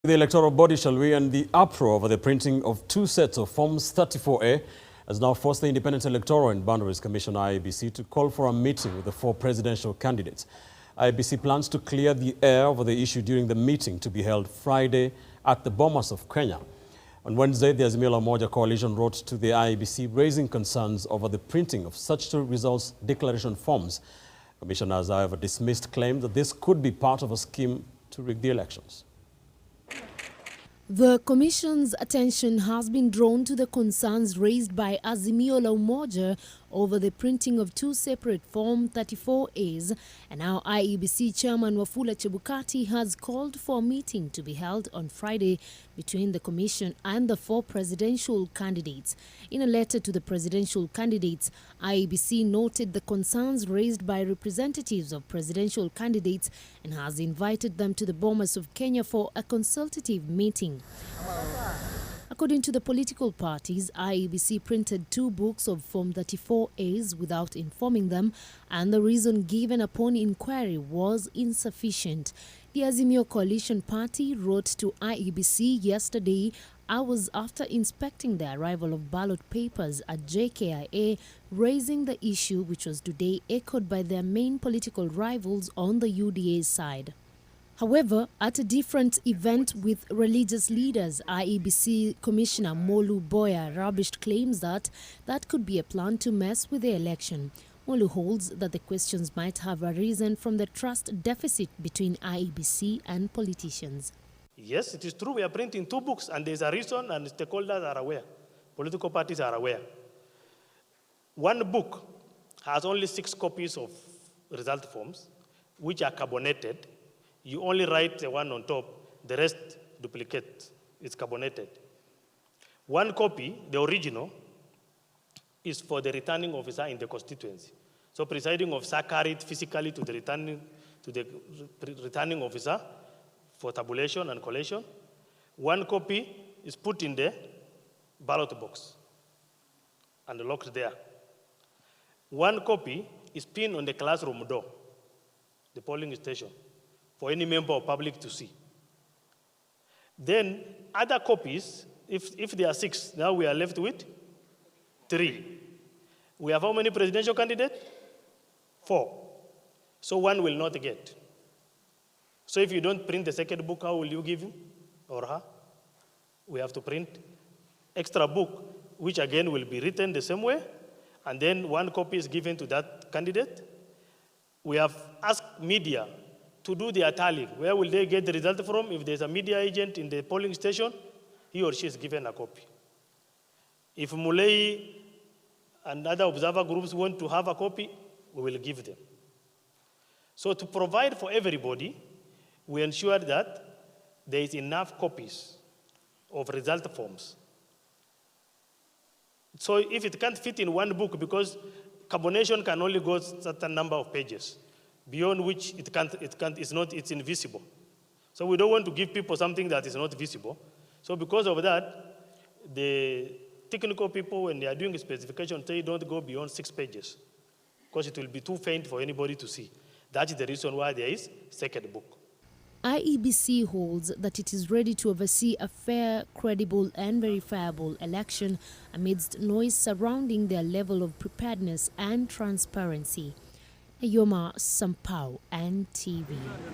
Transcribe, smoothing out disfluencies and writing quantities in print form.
The electoral body, shall we, and the uproar over the printing of two sets of Forms 34A has now forced the Independent Electoral and Boundaries Commission IEBC to call for a meeting with the four presidential candidates. IEBC plans to clear the air over the issue during the meeting to be held Friday at the Bomas of Kenya. On Wednesday, the Azimio la Umoja coalition wrote to the IEBC raising concerns over the printing of such two results declaration forms. Commissioners, however, dismissed claims that this could be part of a scheme to rig the elections. The Commission's attention has been drawn to the concerns raised by Azimio la Umoja over the printing of two separate Form 34As, and now IEBC Chairman Wafula Chebukati has called for a meeting to be held on Friday between the Commission and the four presidential candidates. In a letter to the presidential candidates, IEBC noted the concerns raised by representatives of presidential candidates and has invited them to the Bomas of Kenya for a consultative meeting. According to the political parties, IEBC printed two books of Form 34As without informing them, and the reason given upon inquiry was insufficient. The Azimio Coalition Party wrote to IEBC yesterday, hours after inspecting the arrival of ballot papers at JKIA, raising the issue which was today echoed by their main political rivals on the UDA side. However, at a different event with religious leaders, IEBC Commissioner Molu Boya rubbished claims that could be a plan to mess with the election. Molu holds that the questions might have arisen from the trust deficit between IEBC and politicians. Yes, it is true we are printing two books and there's a reason and stakeholders are aware. Political parties are aware. One book has only 6 copies of result forms, which are carbonated. You only write the one on top, the rest duplicate, it's carbonated. One copy, the original, is for the returning officer in the constituency. So presiding officer carried physically to the returning officer for tabulation and collation. One copy is put in the ballot box and locked there. One copy is pinned on the classroom door, the polling station, for any member of public to see. Then other copies, if there are 6, now we are left with 3. We have how many presidential candidates? 4. So one will not get. So if you don't print the second book, how will you give him or her? We have to print extra book, which again will be written the same way, and then one copy is given to that candidate. We have asked media to do the tallying. Where will they get the result from? If there's a media agent in the polling station, he or she is given a copy. If Mulei and other observer groups want to have a copy, we will give them. So to provide for everybody, we ensure that there is enough copies of result forms. So if it can't fit in one book, because carbonation can only go a certain number of pages, beyond which it's invisible. So we don't want to give people something that is not visible. So because of that, the technical people, when they are doing a specification, they don't go beyond 6 pages, because it will be too faint for anybody to see. That is the reason why there is second book. IEBC holds that it is ready to oversee a fair, credible and verifiable election amidst noise surrounding their level of preparedness and transparency. Yoma Sampao, NTV.